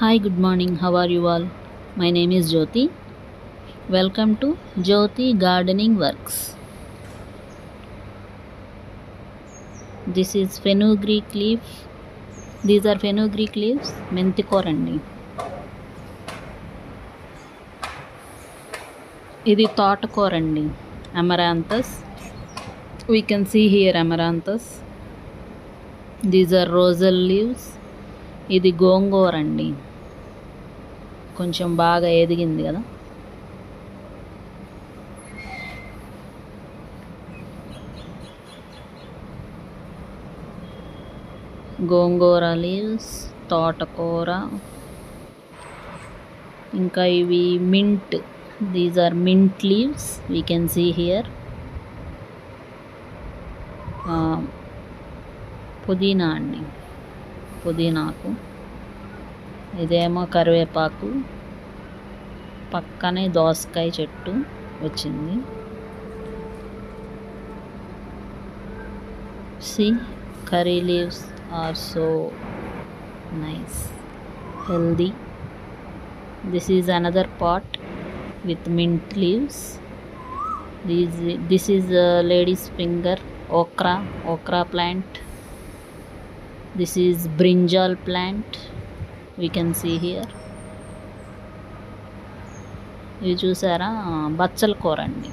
Hi, good morning. How are you all? My name is Jyoti. Welcome to Jyoti Gardening Works. This is fenugreek leaf. These are fenugreek leaves, మెంతికూరండి. ఇది తోటకూరండి, amaranthus. We can see here amaranthus. These are rosal leaves. ఇది గోంగూరండి, కొంచెం బాగా ఎదిగింది కదా. గోంగూర leaves, తోటకూర, ఇంకా ఇవి mint. These are mint leaves, we can see here. పుదీనా అండి, పుదీనాకు. ఇదేమో కరివేపాకు, పక్కనే దోసకాయ చెట్టు వచ్చింది. See, curry leaves are so nice, healthy. This is another pot with mint leaves. This is a lady's finger, okra plant. This is brinjal plant, we can see here. ఇది చూసారా, బచ్చల కూర అండి.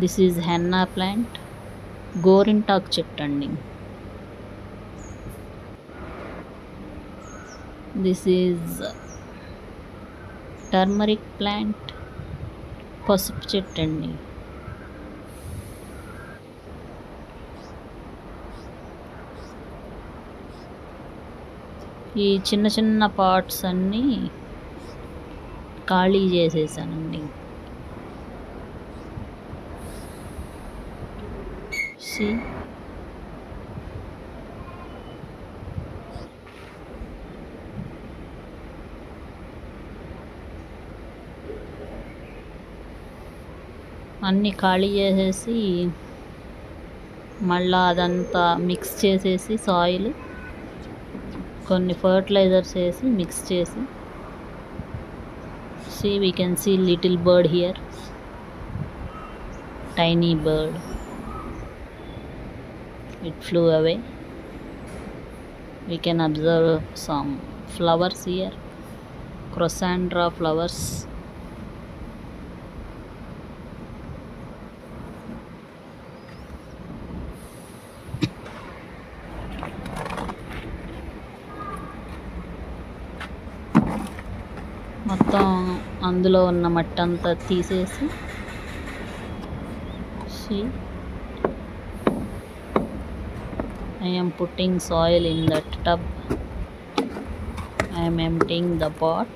దిస్ ఈజ్ హెన్నా ప్లాంట్, గోరింటాకు చెట్టు అండి. This is turmeric plant, పసుపు చెట్టు అండి. ఈ చిన్న చిన్న పాట్స్ అన్నీ ఖాళీ చేసేసానండి. See, అన్నీ ఖాళీ చేసేసి మళ్ళీ అదంతా మిక్స్ చేసేసి సాయిల్, కొన్ని ఫర్టిలైజర్స్ వేసి మిక్స్ చేసి. See, we can see little bird here, tiny bird. It flew away. We can observe some flowers here, Crossandra flowers. మొత్తం అందులో ఉన్న మట్టి అంతా తీసేసి. See, I am putting soil in that tub. I am emptying the pot.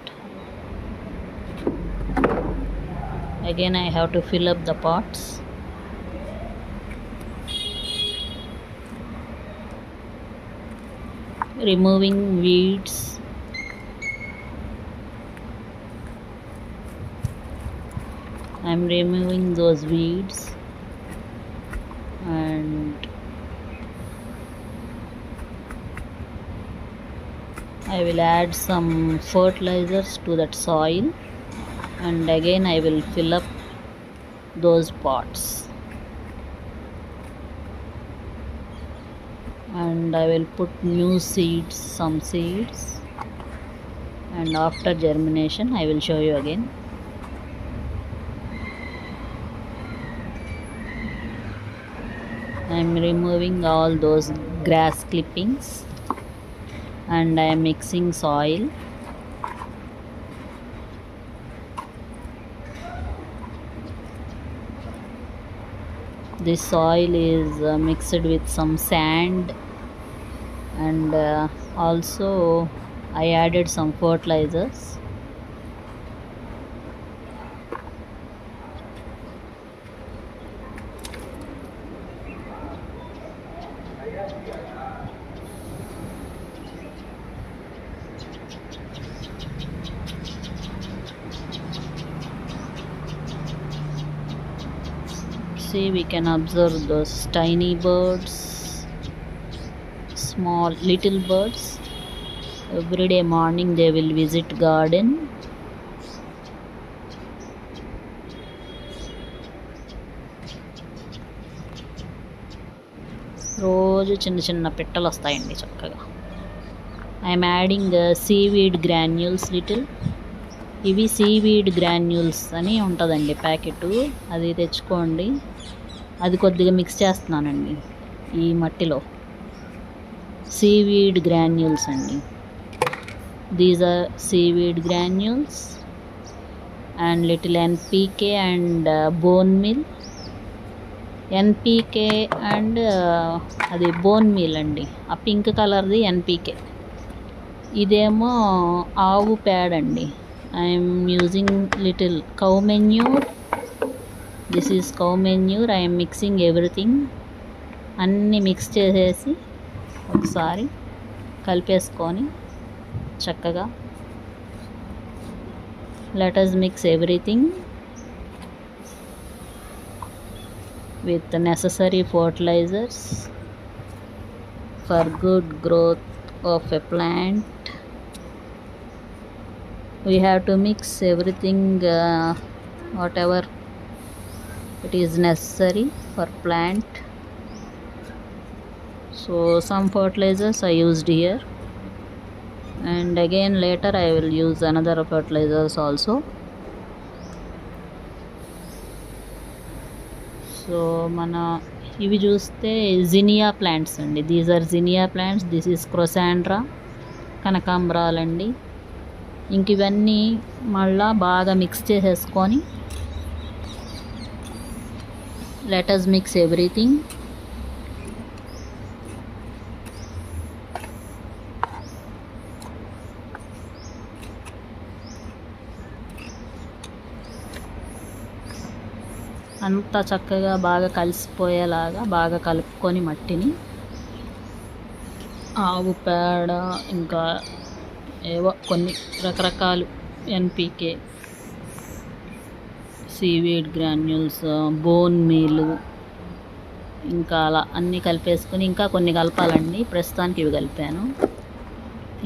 Again I have to fill up the pots. Removing weeds. I am removing those weeds and I will add some fertilizers to that soil, and again I will fill up those pots, and I will put new seeds, some seeds, and after germination I will show you again. I am removing all those grass clippings and I am mixing soil. This soil is mixed with some sand, and also I added some fertilizers. See, we can observe those tiny birds, small little birds. Every day morning they will visit garden. రోజు చిన్న చిన్న పిట్టలు వస్తాయండి చక్కగా. I'm adding seaweed granules little. ఇవి seaweed granules అని ఉంటుందండి packet, అది తెచ్చుకోండి. అది కొద్దిగా మిక్స్ చేస్తున్నానండి ఈ మట్టిలో. సీవీడ్ గ్రాన్యూల్స్ అండి. These are seaweed granules and little NPK and bone meal. NPK and అది బోన్ మీల్ అండి, ఆ పింక్ కలర్ది ఎన్పీకే. ఇదేమో ఆవు పేడ అండి. I'm using little cow manure. This is cow manure. I'm mixing everything. అన్నీ మిక్స్ చేసేసి ఒకసారి కలిపేసుకొని చక్కగా let us mix everything with the necessary fertilizers for good growth of a plant. We have to mix everything, whatever it is necessary for plant. So some fertilizers I used here, and again later I will use another fertilizers also. So మన ఇవి చూస్తే zinnia plants అండి. These are zinnia plants. This is crossandra, కనకాంబరాలండి. ఇంక ఇవన్నీ మళ్ళా బాగా mix చేసేసుకొని let us mix everything. అంతా చక్కగా బాగా కలిసిపోయేలాగా బాగా కలుపుకొని మట్టిని, ఆవు పేడ, ఇంకా ఏవో కొన్ని రకరకాలు ఎన్పీకే, సీవీడ్ గ్రాన్యూల్స్, బోన్ మీలు, ఇంకా అలా అన్నీ కలిపేసుకొని ఇంకా కొన్ని కలపాలండి. ప్రస్తుతానికి ఇవి కలిపాను.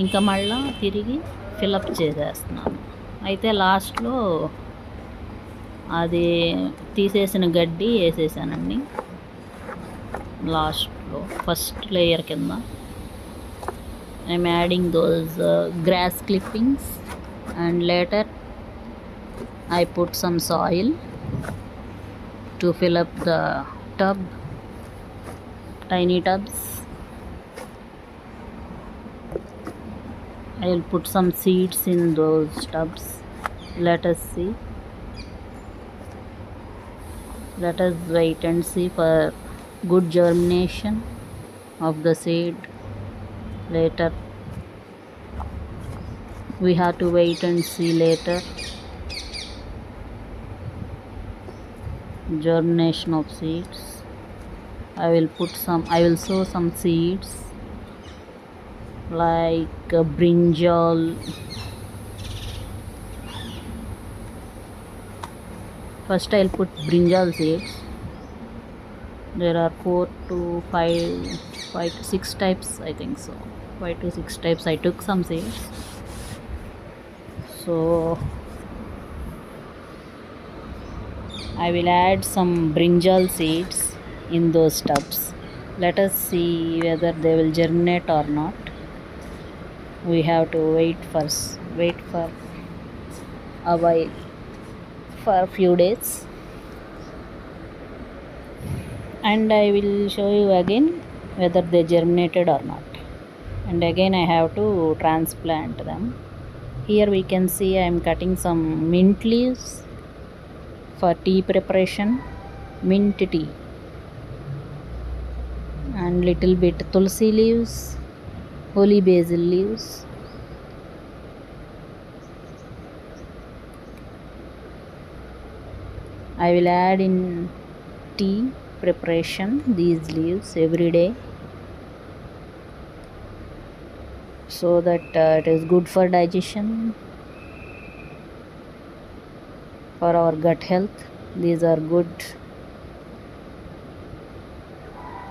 ఇంకా మళ్ళీ తిరిగి ఫిలప్ చేసేస్తున్నాను. అయితే లాస్ట్లో అది తీసేసిన గడ్డి వేసేసానండి లాస్ట్లో, ఫస్ట్ లేయర్ కింద. I'm adding those grass clippings and later I put some soil to fill up the tub, tiny tubs. I will put some seeds in those tubs. Let us see. Let us wait and see for good germination of the seed. Later we have to wait and see later germination of seeds. I will sow some seeds like brinjal, first I'll put brinjal seeds. There are 4 to 6 types, I think so. 5 to 6 types I took some seeds. So I will add some brinjal seeds in those tubs. Let us see whether they will germinate or not. We have to wait for a while, for a few days, and I will show you again whether they germinated or not. And again I have to transplant them. Here we can see I am cutting some mint leaves for tea preparation, mint tea, and little bit tulsi leaves, holy basil leaves. I will add in tea preparation these leaves every day, so that it is good for digestion, for our gut health. These are good.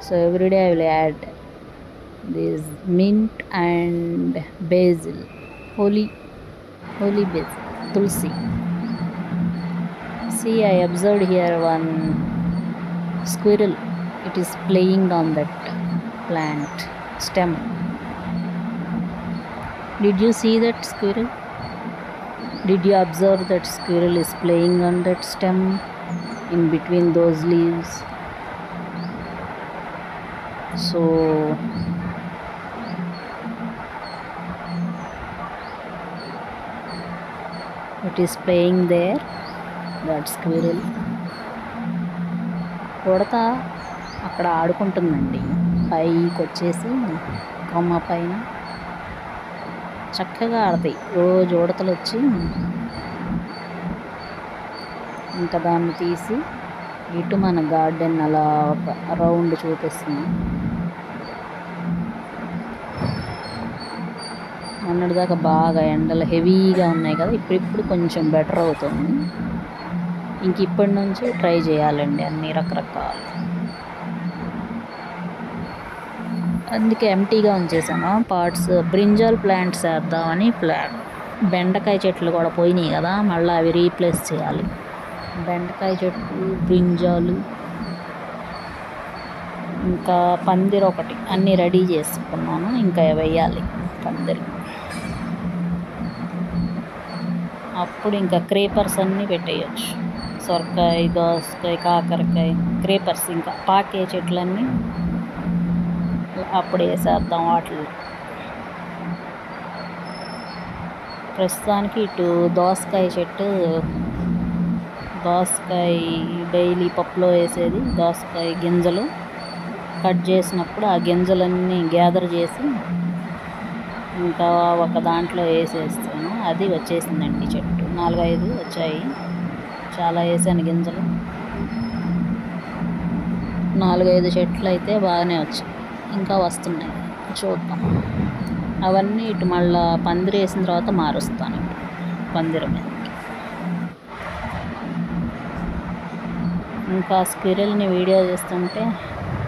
So every day I will add this mint and basil, holy basil, tulsi. See, I observed here one squirrel. It is playing on that plant stem. Did you see that squirrel? Did you observe that squirrel is playing on that stem in between those leaves? So it is playing there, that squirrel. ఉడత అక్కడ ఆడుకుంటుందండి. పైకి వచ్చేసి కొమ్మ పైన చక్కగా ఆడతాయి. రోజు ఉడతలు వచ్చి ఇంకా దాన్ని తీసి ఇటు మన గార్డెన్ అలా ఒక రౌండ్ చూపిస్తుంది. మొన్నటిదాకా బాగా ఎండలు హెవీగా ఉన్నాయి కదా, ఇప్పుడు కొంచెం బెటర్ అవుతుంది. ఇంక ఇప్పటి నుంచి ట్రై చేయాలండి అన్ని రకరకాలు. అందుకే ఎంటీగా ఉంచేసాను పార్ట్స్. బ్రింజాల్ ప్లాంట్స్ వేద్దామని బెండకాయ చెట్లు కూడా పోయినాయి కదా, మళ్ళీ అవి రీప్లేస్ చేయాలి. బెండకాయ చెట్లు, బ్రింజాలు, ఇంకా పందిరి ఒకటి అన్నీ రెడీ చేసుకున్నాను. ఇంకా వేయాలి పందిరి. అప్పుడు ఇంకా క్రేపర్స్ అన్నీ పెట్టేయచ్చు. సొరకాయ, దోసకాయ, కాకరకాయ, క్రేపర్స్, ఇంకా పాకే చెట్లన్నీ అప్పుడు వేసేద్దాం వాటిలో. ప్రస్తుతానికి ఇటు దోసకాయ చెట్టు, దోసకాయ డైలీ పప్పులో వేసేది. దోసకాయ గింజలు కట్ చేసినప్పుడు ఆ గింజలన్నీ గ్యాదర్ చేసి ఇంకా ఒక దాంట్లో వేసేస్తాను. అది వచ్చేసిందండి చెట్టు. 4-5 వచ్చాయి. చాలా వేసాను గింజలు. 4-5 చెట్లు అయితే బాగానే వచ్చాయి. ఇంకా వస్తున్నాయి, చూద్దాం. అవన్నీ ఇటు మళ్ళీ పందిరి వేసిన తర్వాత మారుస్తాను పందిరి మీదకి. ఇంకా స్క్విరెల్ని వీడియో చేస్తుంటే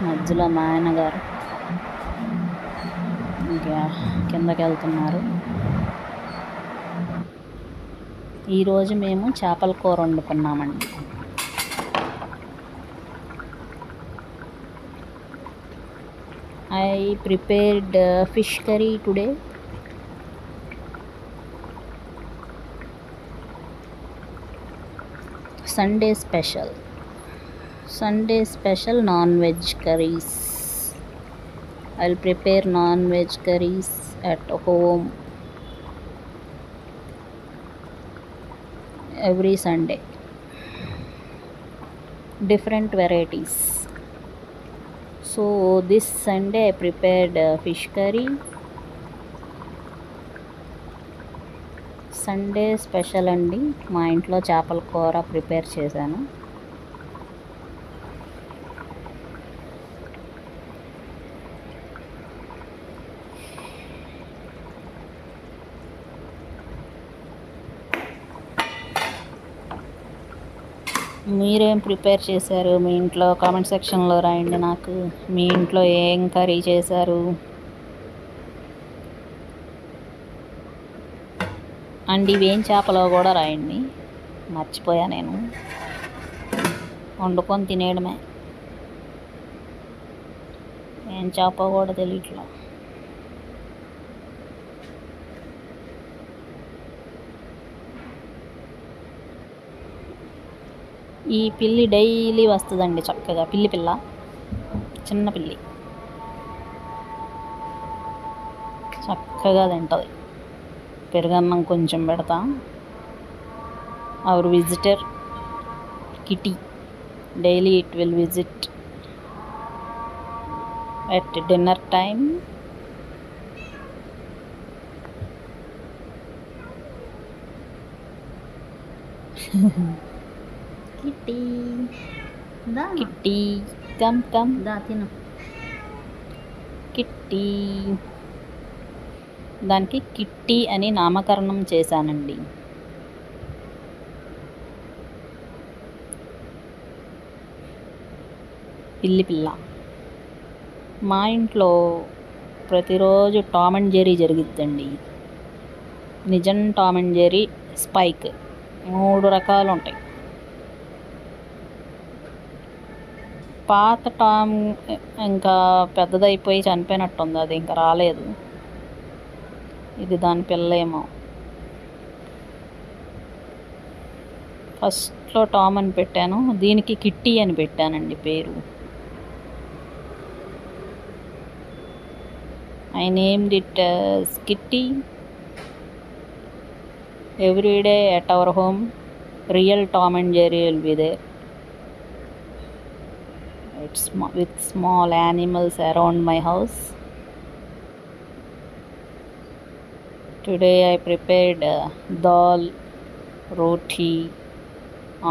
మధ్యలో మా ఆయనగారు ఇంకా కిందకి వెళ్తున్నారు. ఈరోజు మేము చేపల కూర వండుకున్నామండి. I prepared fish curry today. Sunday special non-veg curries. I'll prepare non-veg curries at home every Sunday. Different varieties. So this Sunday I prepared fish curry. Sunday special అండి. మా ఇంట్లో చేపల కూర ప్రిపేర్ చేశాను. మీరేం ప్రిపేర్ చేశారు మీ ఇంట్లో? కామెంట్ సెక్షన్లో రాయండి నాకు. మీ ఇంట్లో ఏం కర్రీ చేశారు? అండ్ ఇవేం చేపలో కూడా రాయండి, మర్చిపోయా నేను. వండుకొని తినేయడమే, ఏం చేప కూడా తెలియట్లా. ఈ పిల్లి డైలీ వస్తుందండి చక్కగా. పిల్ల చిన్న పిల్లి చక్కగా తింటుంది. పెరుగన్నం కొంచెం పెడతా. Our visitor Kitty daily it will visit at dinner time. Kitty, da. Kitty, come. Da, tino. Kitty, దానికి కిట్టి అని నామకరణం చేశానండి. పిల్ల. మా ఇంట్లో ప్రతిరోజు టామ్ అండ్ జెర్రీ జరుగుద్దండి. నిజం టామ్ అండ్ జెర్రీ, స్పైక్ 3 రకాలు ఉంటాయి. పాత టామ్ ఇంకా పెద్దదైపోయి చనిపోయినట్టుంది, అది ఇంకా రాలేదు. ఇది దాని పిల్లేమో. ఫస్ట్లో టామ్ అని పెట్టాను, దీనికి కిట్టి అని పెట్టానండి పేరు. I named it as Kitty. Every day at our home, real Tom and Jerry will be there. It's with small animals around my house. Today I prepared dal, roti,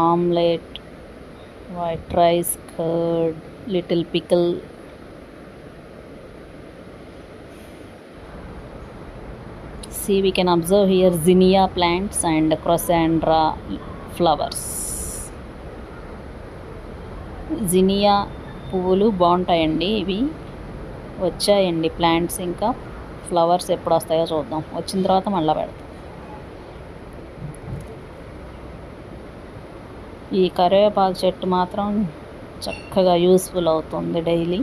omelette, white rice, curd, little pickle. See, we can observe here zinnia plants and crossandra flowers. జినియా పువ్వులు బాగుంటాయండి. ఇవి వచ్చాయండి plants, ఇంకా flowers ఎప్పుడు వస్తాయో చూద్దాం. వచ్చిన తర్వాత మళ్ళీ పెడతాం. ఈ కరివేపాకు చెట్టు మాత్రం చక్కగా యూస్ఫుల్ అవుతుంది. డైలీ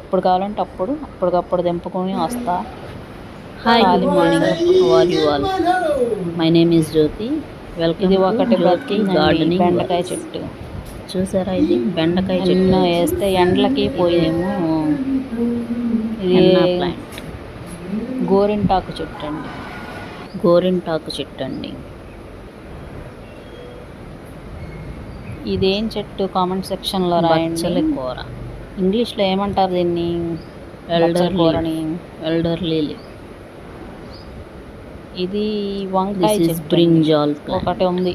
ఎప్పుడు కావాలంటే అప్పటికప్పుడు తెంపుకొని వస్తా. Hi, good morning, how are you all? My name is Jyothi. Welcome. ఇది ఒకటి బ్రతికింగ్ గార్డెనింగ్ బెండకాయ చెట్టు. చూసారా, ఇది బెండకాయ చెట్టు. వేస్తే ఎండలకి పోయేమో. ఇది ప్లాంట్ గోరింటాకు చెట్టు అండి. గోరింటాకు చెట్టు అండి. ఇదేం చెట్టు కామెంట్ సెక్షన్లో రాయండి. కూర ఇంగ్లీష్లో ఏమంటారు దీన్ని? ఎల్డర్ కూరని. ఎల్డర్ లీలీ. ఇది వంకాయ చెట్టు, బ్రింజాల్ ఒకటి ఉంది.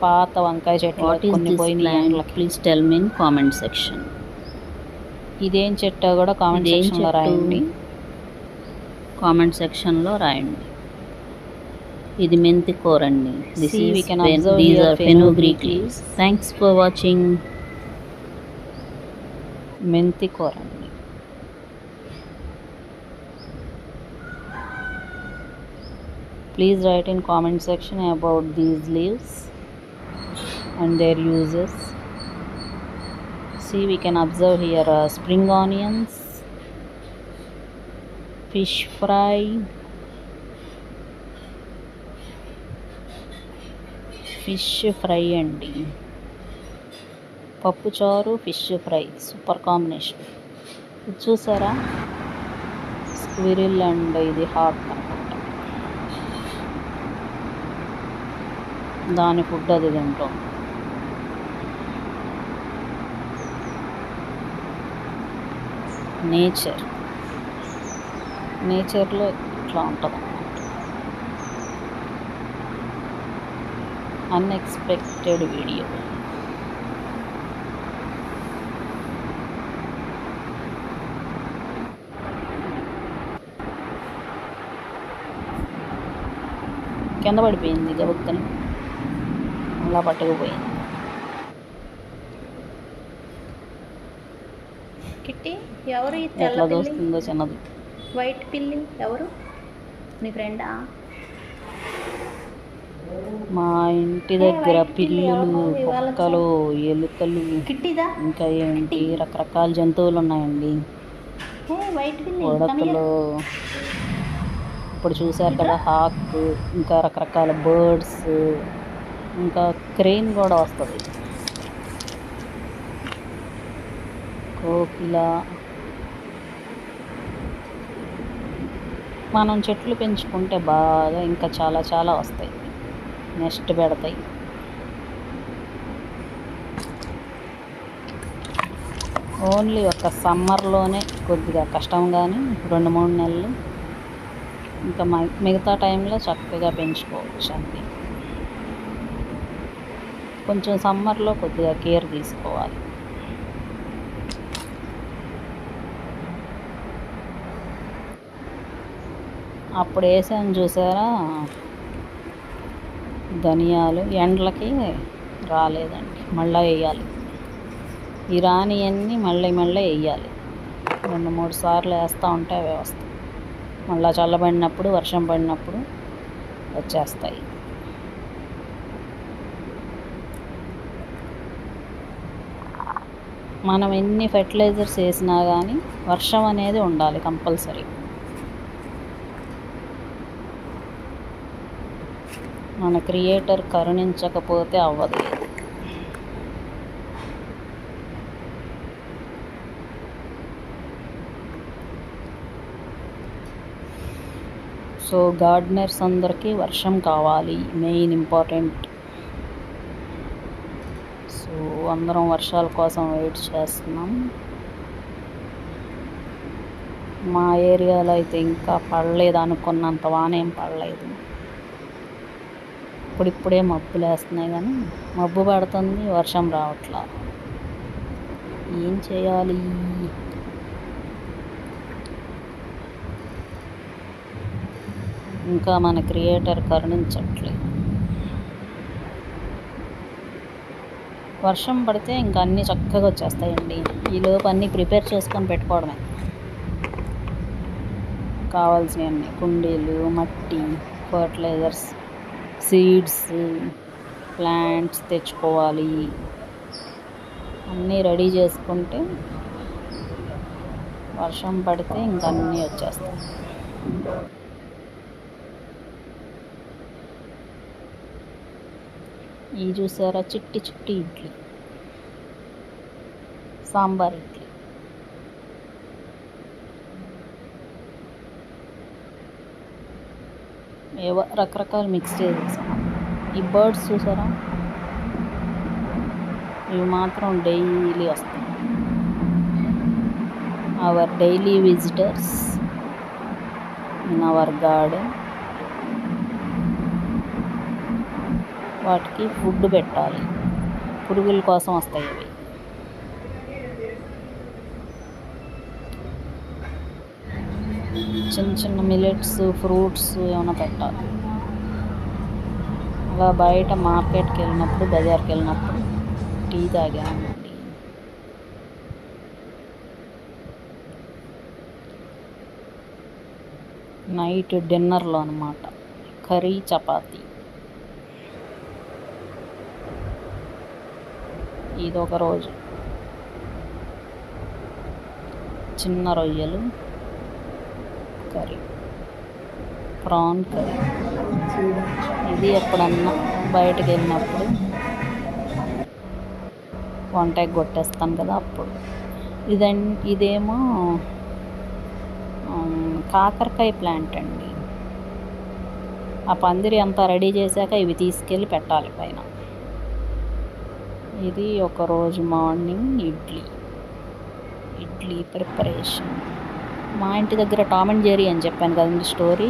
పాత వంకాయ చెట్లు కొన్ని పోయినాయి. Please tell me in comment section. ఇదేం చెట్టో కూడా కామెంట్ సెక్షన్లో రాయండి. కామెంట్ సెక్షన్లో రాయండి. ఇది మెంతి కూర అండి. These are fenugreek leaves. Thanks for watching. మెంతి కూర అండి. Please write in comment section about these leaves and their uses. See, we can observe here spring onions, fish fry, అండి. పప్పు చారు, ఫిష్ ఫ్రై, సూపర్ కాంబినేషన్. ఇది చూసారా, squirrel and ఇది hot అనుకుంటా. దాని ఫుడ్ అది తింటాం. నేచర్లో ఇట్లా ఉంటుంది. Unexpected video. కింద పడిపోయింది గబుక్కని, అలా పట్టుకుపోయింది. కిట్టి ఎవరు? ఎట్లా దోస్తుందో చిన్నది. వైట్ పిల్లి ఎవరు? నీ ఫ్రెండా? మా ఇంటి దగ్గర పిల్లులు, కుక్కలు, ఎలుకలు, ఇంకా ఏంటి రకరకాల జంతువులు ఉన్నాయండి. ఉడతలు, ఇప్పుడు చూసారు కదా హాక్, ఇంకా రకరకాల బర్డ్స్, ఇంకా క్రెయిన్ కూడా వస్తుంది, కోకిల. మనం చెట్లు పెంచుకుంటే బాగా ఇంకా చాలా చాలా వస్తాయి, నెక్స్ట్ పెడతాయి. ఓన్లీ ఒక సమ్మర్లోనే కొద్దిగా కష్టం, కానీ 2-3 నెలలు ఇంకా మిగతా టైంలో చక్కగా పెంచుకోవచ్చు అండి. కొంచెం సమ్మర్లో కొద్దిగా కేర్ తీసుకోవాలి. అప్పుడు వేసాను చూసారా ధనియాలు, ఎండలకి రాలేదండి, మళ్ళీ వేయాలి. ఈ రానియన్నీ మళ్ళీ వేయాలి. 2-3 సార్లు వేస్తూ ఉంటే అవే వస్తాయి. మళ్ళీ చల్లబడినప్పుడు, వర్షం పడినప్పుడు వచ్చేస్తాయి. మనం ఎన్ని ఫెర్టిలైజర్స్ వేసినా కానీ వర్షం అనేది ఉండాలి కంపల్సరీ. మన క్రియేటర్ కరుణించకపోతే అవ్వదు. సో గార్డెనర్స్ అందరికీ వర్షం కావాలి, మెయిన్ ఇంపార్టెంట్. సో అందరం వర్షాల కోసం వెయిట్ చేస్తున్నాం. మా ఏరియాలో అయితే ఇంకా పడలేదు, అనుకున్నంత వాన ఏం పడలేదు. ఇప్పుడిప్పుడే మబ్బులు వేస్తున్నాయి కానీ మబ్బు పడుతుంది, వర్షం రావట్లా. ఏం చేయాలి? ఇంకా మన క్రియేటర్ కరుణించట్లేదు. వర్షం పడితే ఇంకా అన్నీ చక్కగా వచ్చేస్తాయండి. ఈలోపు అన్నీ ప్రిపేర్ చేసుకొని పెట్టుకోవడమే. కావాల్సినవన్నీ కుండీలు, మట్టి, ఫర్టిలైజర్స్, సీడ్స్, ప్లాంట్స్ తెచ్చుకోవాలి. అన్నీ రెడీ చేసుకుంటే వర్షం పడితే ఇంకా అన్నీ వచ్చేస్తాయి. ఈ చూసారా, చిట్టి చిట్టి ఇడ్లీ, సాంబార్ ఇడ్లీ. ఏవో రకరకాలు మిక్స్ చేసేసాం. ఈ బర్డ్స్ చూసారా, ఇవి మాత్రం డైలీ వస్తాయి. Our daily visitors in our garden. వాటికి ఫుడ్ పెట్టాలి, పురుగుల కోసం వస్తాయి అవి. చిన్న చిన్న మిల్లెట్స్, ఫ్రూట్స్ ఏమైనా పెట్టాలి. అలా బయట మార్కెట్కి వెళ్ళినప్పుడు, బజార్కి వెళ్ళినప్పుడు టీ తాగామండి. నైట్ డిన్నర్లో అన్నమాట, కర్రీ, చపాతీ. ఇదొక రోజు. చిన్న రొయ్యలు కర్రీ, ప్రాన్ కర్రీ. ఇది ఎప్పుడన్నా బయటకు వెళ్ళినప్పుడు వంటకి కొట్టేస్తాను కదా అప్పుడు. ఇదేమో కాకరకాయ ప్లాంట్ అండి. ఆ పందిరి అంతా రెడీ చేశాక ఇవి తీసుకెళ్ళి పెట్టాలి పైన. ఇది ఒకరోజు మార్నింగ్ ఇడ్లీ ప్రిపరేషన్. మా ఇంటి దగ్గర టామ్ అండ్ జెర్రీ అని చెప్పాను కదండి story.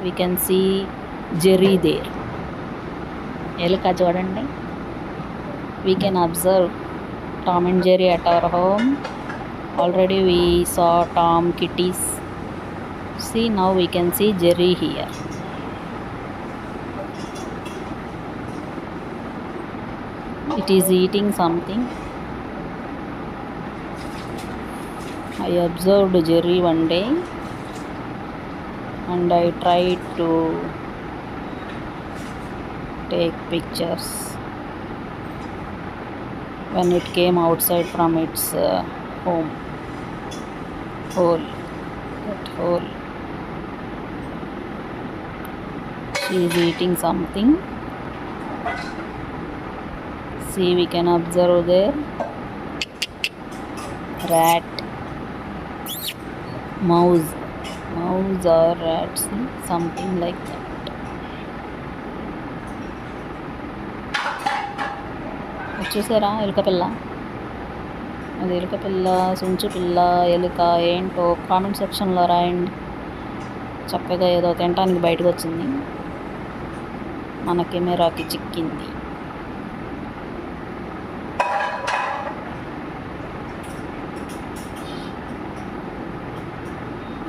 We can see Jerry there. ఎలుక చూడండి. We can observe Tom and Jerry at our home. Already we saw Tom, kitties. See, now we can see Jerry here. It is eating something. I observed Jerry one day and I tried to take pictures when it came outside from its hole. She is eating something. See, we can observe there rat, mouse or rats, something like that. చూసారా ఎలుక పిల్ల? అది ఎలుక పిల్ల, సుంచు పిల్ల, ఎలుక ఏంటో comment సెక్షన్లో రాయండి. చక్కగా ఏదో తినడానికి బయటకు వచ్చింది, మన కెమెరాకి చిక్కింది.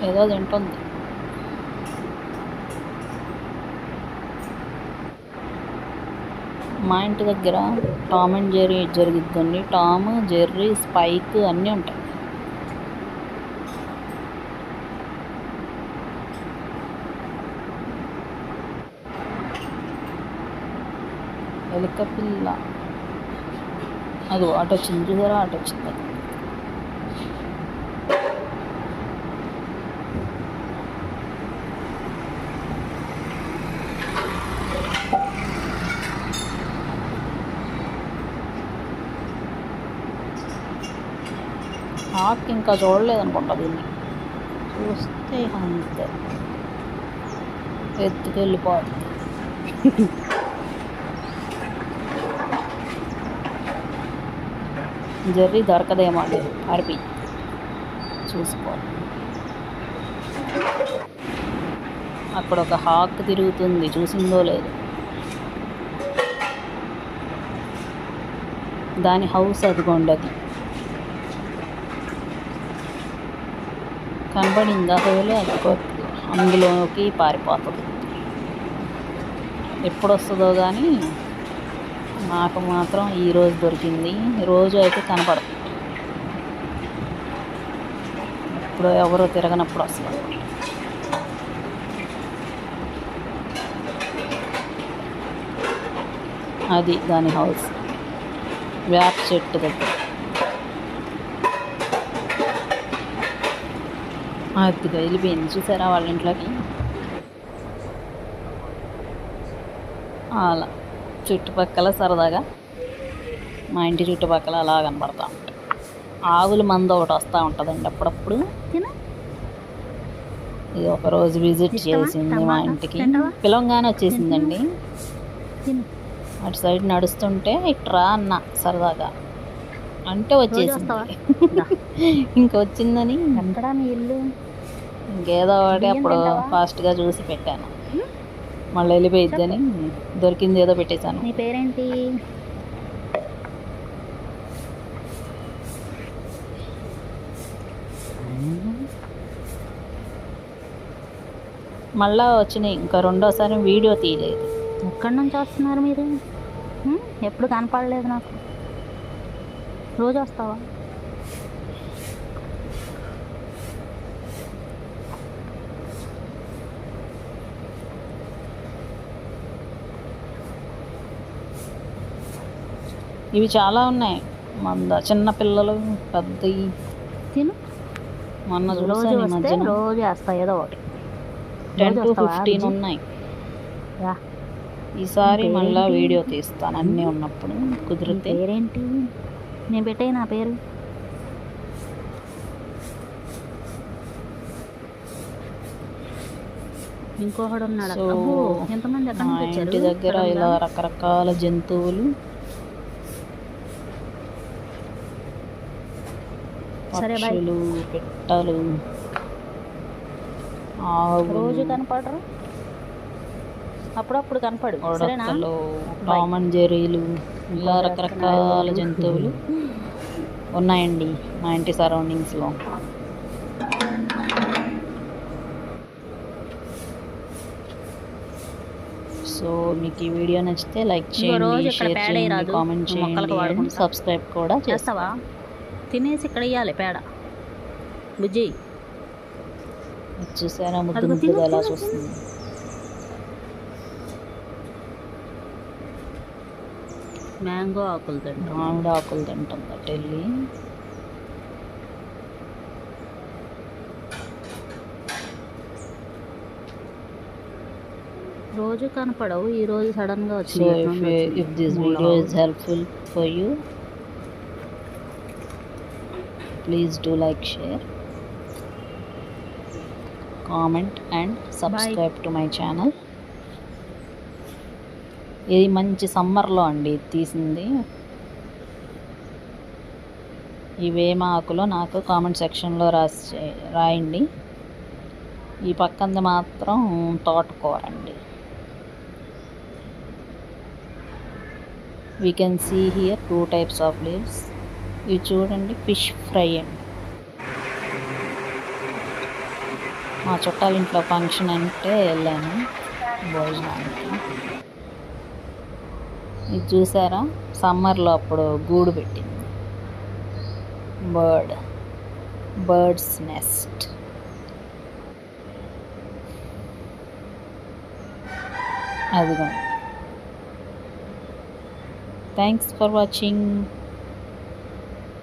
ఏదో తింటుంది. మా ఇంటి దగ్గర టామ్ అండ్ జెర్రీ జరుగుద్దండి. టామ్, జెర్రీ, స్పైక్ అన్నీ ఉంటాయి. ఎలుక పిల్ల. అది ఆట వచ్చింది చూసారా, ఆట వచ్చింది. నాకు ఇంకా చూడలేదనుకుంటా దీన్ని. చూస్తే అంతే ఎత్తుకెళ్ళిపోతుంది. జర్రీ దొరకదేమో అండి, పారిపోయి చూసుకోవాలి. అక్కడ ఒక హాక్ తిరుగుతుంది, చూసిందో లేదు. దాని హౌస్ అదిగోండి, అది కనబడిందా హోలే, అది అందులోకి పారిపోతుంది. ఎప్పుడు వస్తుందో కానీ నాకు మాత్రం ఈరోజు దొరికింది. రోజు అయితే కనపడదు, ఇప్పుడు ఎవరో తిరగనప్పుడు వస్తుంది. అది దాని హౌస్, వేప చెట్టు దగ్గర. అది వెళ్ళిపోయింది చూసారా వాళ్ళ ఇంట్లోకి. అలా చుట్టుపక్కల సరదాగా మా ఇంటి చుట్టుపక్కల అలా కనపడతా ఉంటాయి. ఆవుల మంద ఒకటి వస్తూ ఉంటుందండి అప్పుడప్పుడు. ఇది ఒకరోజు విజిట్ చేసింది మా ఇంటికి, పిలవంగానే వచ్చేసిందండి. అటు సైడ్ నడుస్తుంటే ఇట్రా అన్న సరదాగా అంటే వచ్చేసింది. ఇంకొచ్చిందని ఇంకేదో ఒకటి అప్పుడు ఫాస్ట్గా చూసి పెట్టాను. మళ్ళీ వెళ్ళిపోయిద్దని దొరికింది ఏదో పెట్టేశాను. నీ పేరేంటి? మళ్ళా వచ్చినాయి, ఇంకా రెండోసారి వీడియో తీయలేదు. ఎక్కడి నుంచి వస్తున్నారు మీరు? ఎప్పుడు కనపడలేదు నాకు. రోజు వస్తావా? ఇవి చాలా ఉన్నాయి, చిన్న పిల్లలు పెద్దవి. తిను. మొన్న రోజు చూసాను, వస్తే రోజు వేస్తా ఏదో ఒకటి. 10 to 15 ఉన్నాయి. ఈసారి మళ్ళీ వీడియో తీస్తాను అన్నీ ఉన్నప్పుడు కుదిరితే. పేరేంటి? నేను పెట్టే నా పేరు. ఇంకొకడు ఉన్నాడు. ఎంతమంది ఎక్కడి నుంచి వచ్చారు? ఇంటి దగ్గర ఇలా రకరకాల జంతువులు, పక్షులు, పిట్టలు, రోజు కనపడరు, అప్పుడప్పుడు కనపడు. ఉడతలు, టామ్ అండ్ జెర్రీలు, ఇలా రకరకాల జంతువులు ఉన్నాయండి మా ఇంటి సరౌండింగ్స్లో. సో మీకు ఈ వీడియో నచ్చితే లైక్ చేయండి, షేర్ చేయండి, కామెంట్ చేయండి, సబ్స్క్రైబ్ కూడా చేస్తావా? తినేసి ఇక్కడ ఇవ్వాలి పేడ. బుజ్జి చూసారా ముద్దు ముద్దుగా ఎలా చూస్తుంది. మ్యాంగో ఆకులు తింటాం, మామిడి ఆకులు తింటుందట వెళ్ళి. రోజు కనపడవు, ఈ రోజు సడన్ గా so if this video is helpful for you, please do like, share, comment and subscribe to my channel. ఇది మంచి సమ్మర్లో అండి తీసింది. ఇవేమో ఆకులో నాకు కామెంట్ సెక్షన్లో రాయండి. ఈ పక్కంది మాత్రం తోటకూర అండి. We can see here 2 types of leaves. ఇవి చూడండి, ఫిష్ ఫ్రై అండి. మా చుట్టాల ఇంట్లో ఫంక్షన్ అంటే వెళ్ళాను భోజనానికి. ఇది చూసారా, సమ్మర్లో అప్పుడు గూడు పెట్టింది, బర్డ్స్ నెస్ట్. అదిగోండి థ్యాంక్స్ ఫర్ వాచింగ్.